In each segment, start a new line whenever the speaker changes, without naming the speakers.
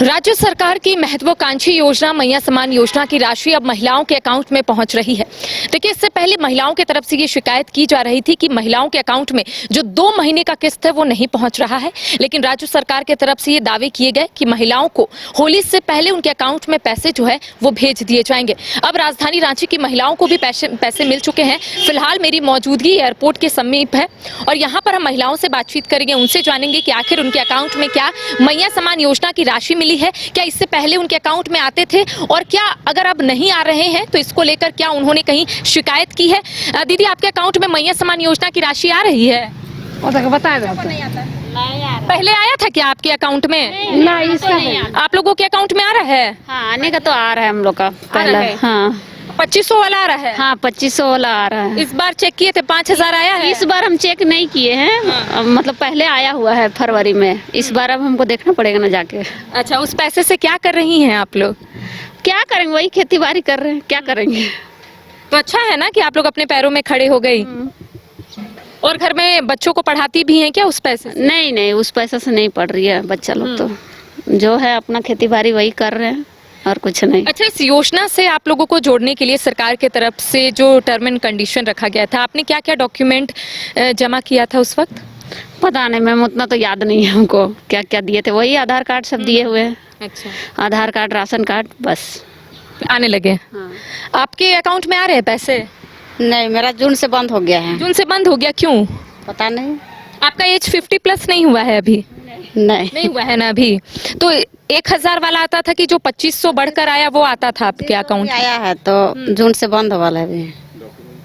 राज्य सरकार की महत्वाकांक्षी योजना मैया समान योजना की राशि अब महिलाओं के अकाउंट में पहुंच रही है। देखिए, इससे पहले महिलाओं की तरफ से ये शिकायत की जा रही थी कि महिलाओं के अकाउंट में जो 2 महीने का किस्त है वो नहीं पहुंच रहा है, लेकिन राज्य सरकार की तरफ से ये दावे किए गए कि महिलाओं को होली से पहले उनके अकाउंट में पैसे जो है वो भेज दिए जाएंगे। अब राजधानी रांची की महिलाओं को भी पैसे मिल चुके हैं। फिलहाल मेरी मौजूदगी एयरपोर्ट के समीप है और यहाँ पर हम महिलाओं से बातचीत करेंगे, उनसे जानेंगे कि आखिर उनके अकाउंट में क्या मैया समान योजना की राशि मिली है, क्या इससे पहले उनके अकाउंट में आते थे और क्या अगर अब नहीं आ रहे हैं तो इसको लेकर क्या उन्होंने कहीं शिकायत की है। दीदी, आपके अकाउंट में मैया समान योजना की राशि आ रही है? पहले आया था क्या आपके अकाउंट में?
नहीं, इसका है।
आप लोगों के अकाउंट में आ रहा है?
हाँ, आने का तो आ रहा है हम लोग का पहला। हाँ
2500 वाला आ रहा है?
हाँ 2500 वाला आ रहा है।
इस बार चेक किए थे 5000 आया है?
इस बार हम चेक नहीं किए हैं। मतलब पहले आया हुआ है फरवरी में। इस बार अब हमको देखना पड़ेगा ना जाके।
अच्छा, उस पैसे से क्या कर रही हैं आप लोग?
क्या करेंगे, वही खेती बाड़ी कर रहे हैं, क्या करेंगे।
तो अच्छा है ना कि आप लोग अपने पैरों में खड़े हो गई। और घर में बच्चों को पढ़ाती भी हैं क्या उस पैसे से?
नहीं नहीं, उस पैसे से नहीं पढ़ रही है बच्चा लोग। तो जो है अपना खेती बाड़ी वही कर रहे हैं और कुछ नहीं।
अच्छा, इस योजना से आप लोगों को जोड़ने के लिए सरकार की तरफ से जो टर्म एंड कंडीशन रखा गया था, आपने क्या क्या डॉक्यूमेंट जमा किया था उस वक्त?
पता नहीं मैम, उतना तो याद नहीं है हमको क्या क्या दिए थे। वही आधार कार्ड सब दिए हुए हैं।
अच्छा,
आधार कार्ड, राशन कार्ड, बस
आने लगे।
हाँ।
आपके अकाउंट में आ रहे हैं पैसे?
नहीं, मेरा जून से बंद हो गया है।
जून से बंद हो गया, क्यों?
पता नहीं।
आपका एज 50+ नहीं हुआ है अभी? नहीं हुआ है ना अभी। तो 1000 वाला आता था कि जो 2500 बढ़कर आया वो आता था आपके अकाउंट?
आया है तो जून से बंद हो वाला है अभी।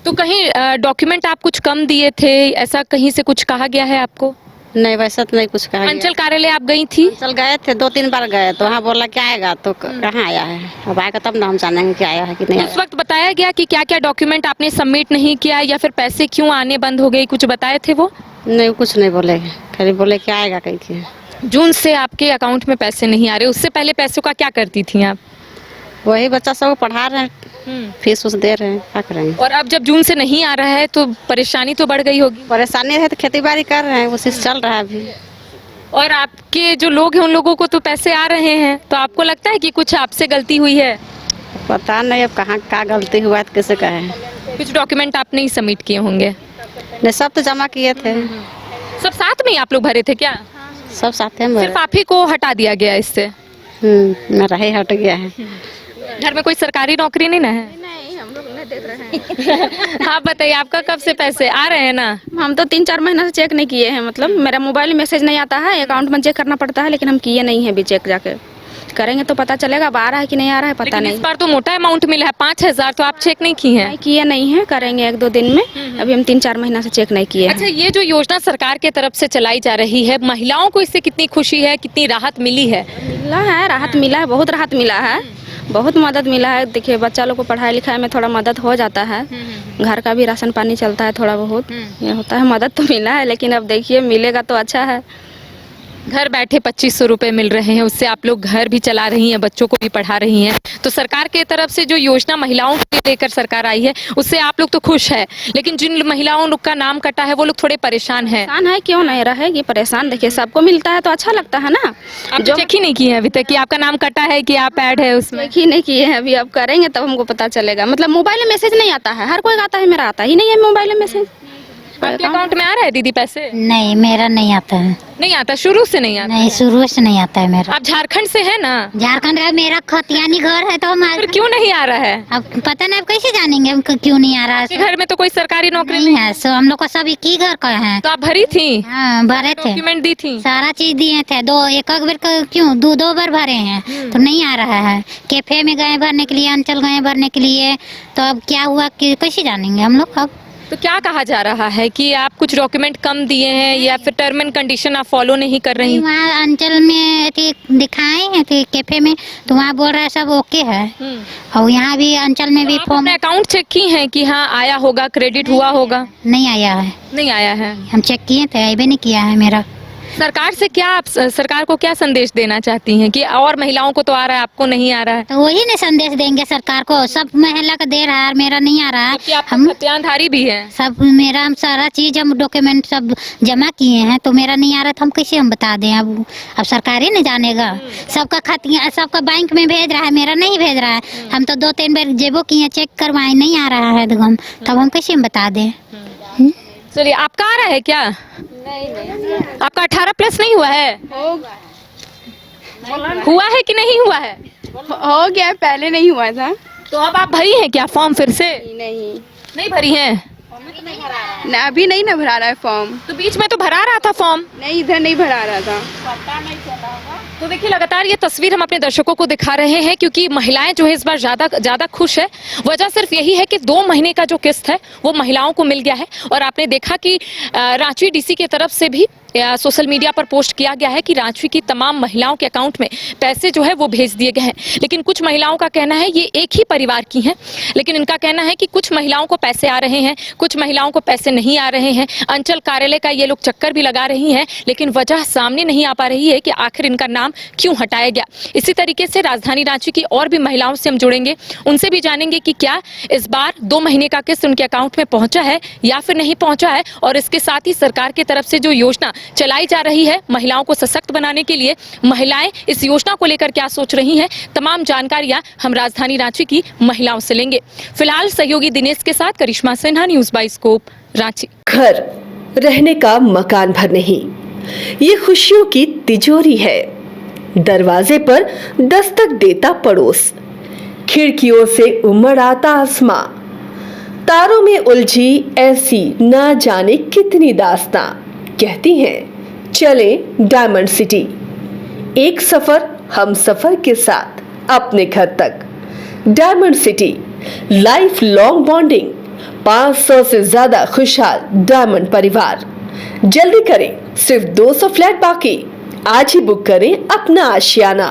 तो कहीं डॉक्यूमेंट आप कुछ कम दिए थे, ऐसा कहीं से कुछ कहा गया है आपको?
नहीं, वैसा तो नहीं कुछ कहा गया।
अंचल कार्यालय आप गई थी?
चल गए थे, 2-3 बार गए तो वहाँ बोला क्या आएगा, तो कहाँ आया है। अब आएगा तब ना हम जानेंगे कि आया है कि नहीं
उस
आया।
वक्त बताया गया कि क्या क्या डॉक्यूमेंट आपने सबमिट नहीं किया या फिर पैसे क्यों आने बंद हो गए, कुछ बताए थे वो?
नहीं, कुछ नहीं बोले, खाली बोले क्या आएगा कहीं के।
जून से आपके अकाउंट में पैसे नहीं आ रहे, उससे पहले पैसों का क्या करती थी आप?
वही बच्चा सबको पढ़ा रहे हैं, फीस उस दे रहे हैं, क्या करेंगे।
और अब जब जून से नहीं आ रहा है तो परेशानी तो बढ़ गई होगी।
परेशानी है तो खेती बाड़ी कर रहे हैं, उसी से चल रहा है अभी।
और आपके जो लोग हैं उन लोगों को तो पैसे आ रहे हैं, तो आपको लगता है कि कुछ आपसे गलती हुई है?
पता नहीं अब कहाँ क्या गलती हुआ है तो कैसे कहे।
कुछ डॉक्यूमेंट आपने ही सबमिट किए होंगे?
नहीं, सब तो जमा किए थे।
सब साथ में ही आप लोग भरे थे क्या?
सब साथ में
सिर्फ आप ही को हटा दिया गया इससे?
मेरा ही हट गया है।
घर में कोई सरकारी नौकरी नहीं ना है? नहीं, हम लोग नहीं देख रहे हैं। आप बताइए, आपका कब से पैसे आ रहे हैं ना?
हम तो 3-4 महीना से चेक नहीं किए हैं। मतलब मेरा मोबाइल में मैसेज नहीं आता है, अकाउंट में चेक करना पड़ता है, लेकिन हम किए नहीं है अभी। चेक जाके करेंगे तो पता चलेगा अब आ रहा है कि नहीं आ रहा है, पता
लेकिन
नहीं।
इस बार तो मोटा अमाउंट मिला है 5000, तो आप चेक नहीं किए हैं?
नहीं किए नहीं है, करेंगे 1-2 दिन में। अभी हम 3-4 महीना से चेक नहीं किए हैं।
अच्छा, ये जो योजना सरकार के तरफ से चलाई जा रही है, महिलाओं को इससे कितनी खुशी है, कितनी राहत मिली है?
मिला है, राहत मिला है, बहुत राहत मिला है, बहुत मदद मिला है। देखिए, बच्चा लोग को पढ़ाई लिखाई में थोड़ा मदद हो जाता है, घर का भी राशन पानी चलता है थोड़ा बहुत, ये होता है। मदद तो मिला है, लेकिन अब देखिए मिलेगा तो अच्छा है।
घर बैठे 2500 रुपए मिल रहे हैं, उससे आप लोग घर भी चला रही हैं, बच्चों को भी पढ़ा रही हैं। तो सरकार की तरफ से जो योजना महिलाओं के लेकर सरकार आई है, उससे आप लोग तो खुश है, लेकिन जिन महिलाओं लोग का नाम कटा है वो लोग थोड़े परेशान हैं।
परेशान है, क्यों नहीं रहेगी परेशान। देखिए, सबको मिलता है तो अच्छा लगता है ना।
आप जो चेक ही नहीं किए हैं अभी तक कि आपका नाम कटा है कि आप ऐड है उसमें?
चेक ही नहीं किए हैं अभी, अब करेंगे तब हमको पता चलेगा। मतलब मोबाइल में मैसेज नहीं आता है, हर कोई आता है, मेरा आता ही नहीं है मोबाइल में मैसेज।
आपके अकाउंट में आ रहा है दीदी पैसे?
नहीं, मेरा नहीं आता है।
नहीं आता, शुरू से नहीं आता?
नहीं, शुरू से नहीं आता है मेरा।
आप झारखंड से है ना?
झारखंड का मेरा खतियानी घर है, तो
फिर
हमारे
क्यों नहीं आ रहा है?
अब पता नहीं, अब कैसे जानेंगे हम क्यों नहीं आ रहा
आपके
है।
घर में तो कोई सरकारी नौकरी
नहीं है, सो हम लोग को सब एक ही घर का है।
तो आप भरी थी?
हाँ, भरे थे,
डॉक्यूमेंट दी थी?
सारा चीज दिए थे। एक बार क्यों 2 बार भरे हैं तो नहीं आ रहा है। कैफे में गए भरने के लिए, अंचल गए भरने के लिए, तो अब क्या हुआ कि कैसे जानेंगे हम लोग अब।
तो क्या कहा जा रहा है कि आप कुछ डॉक्यूमेंट कम दिए हैं या फिर टर्म एंड कंडीशन आप फॉलो नहीं कर रही?
वहाँ अंचल में दिखाए हैं कैफे में, तो वहाँ बोल रहा है सब ओके है। और यहाँ भी अंचल में भी फॉर्म।
अपने अकाउंट चेक की है कि हाँ आया होगा, क्रेडिट हुआ होगा?
नहीं आया है।
नहीं आया है।
हम चेक किए थे, अभी नहीं किया है मेरा।
सरकार से क्या आप सरकार को क्या संदेश देना चाहती हैं कि और महिलाओं को तो आ रहा है, आपको नहीं आ रहा है?
तो वही ने संदेश देंगे सरकार को, सब महिला का दे रहा है, मेरा नहीं आ रहा है।
जबकि आप
हम
खतियानधारी भी हैं।
सब मेरा, हम सारा चीज, हम डॉक्यूमेंट सब जमा किए हैं, तो मेरा नहीं आ रहा तो हम कैसे हम बता दें? अब सरकार ही नहीं जानेगा। सबका खतिया, सबका बैंक में भेज रहा है, मेरा नहीं भेज रहा है। हम तो 2-3 बार जेबो किए, चेक करवाए, नहीं आ रहा है तब हम कैसे हम बता दें?
चलिए, आपका आ रहा है क्या? नहीं। आपका 18+ नहीं हुआ है? हुआ है कि नहीं हुआ है?
हो गया, पहले नहीं हुआ था।
तो अब आप भरी हैं क्या फॉर्म फिर से? नहीं भरी हैं?
ना, अभी नहीं ना भरा रहा है फॉर्म।
तो बीच में तो भरा रहा था फॉर्म।
नहीं, इधर नहीं भरा रहा था।
तो देखिए, लगातार ये तस्वीर हम अपने दर्शकों को दिखा रहे हैं क्योंकि महिलाएं जो है इस बार ज्यादा खुश है। वजह सिर्फ यही है कि 2 महीने का जो किस्त है वो महिलाओं को मिल गया है। और आपने देखा कि रांची डीसी की तरफ से भी सोशल मीडिया पर पोस्ट किया गया है कि रांची की तमाम महिलाओं के अकाउंट में पैसे जो है वो भेज दिए गए हैं। लेकिन कुछ महिलाओं का कहना है, ये एक ही परिवार की हैं, लेकिन इनका कहना है कि कुछ महिलाओं को पैसे आ रहे हैं, कुछ महिलाओं को पैसे नहीं आ रहे हैं। अंचल कार्यालय का ये लोग चक्कर भी लगा रही हैं, लेकिन वजह सामने नहीं आ पा रही है कि आखिर इनका नाम क्यों हटाया गया। इसी तरीके से राजधानी रांची की और भी महिलाओं से हम जुड़ेंगे, उनसे भी जानेंगे कि क्या इस बार 2 महीने का किस्त उनके अकाउंट में पहुंचा है या फिर नहीं पहुंचा है। और इसके साथ ही सरकार की तरफ से जो योजना चलाई जा रही है महिलाओं को सशक्त बनाने के लिए, महिलाएं इस योजना को लेकर क्या सोच रही हैं, तमाम जानकारियां हम राजधानी रांची की महिलाओं से लेंगे। फिलहाल सहयोगी दिनेश के साथ करिश्मा सिन्हा, न्यूज़ बाइस्कोप, रांची।
घर रहने का मकान भर नहीं, ये खुशियों की तिजोरी है। दरवाजे पर दस्तक देता पड़ोस, खिड़कियों से उमड़ आता आसमां, तारों में उलझी ऐसी ना जाने कितनी दास्तां। कहती हैं चले डायमंड सिटी, एक सफर हम सफर के साथ अपने घर तक। Diamond city, life long bonding, 500 से ज्यादा खुशहाल डायमंड परिवार। जल्दी करें, सिर्फ 200 फ्लैट बाकी। आज ही बुक करें अपना आशियाना।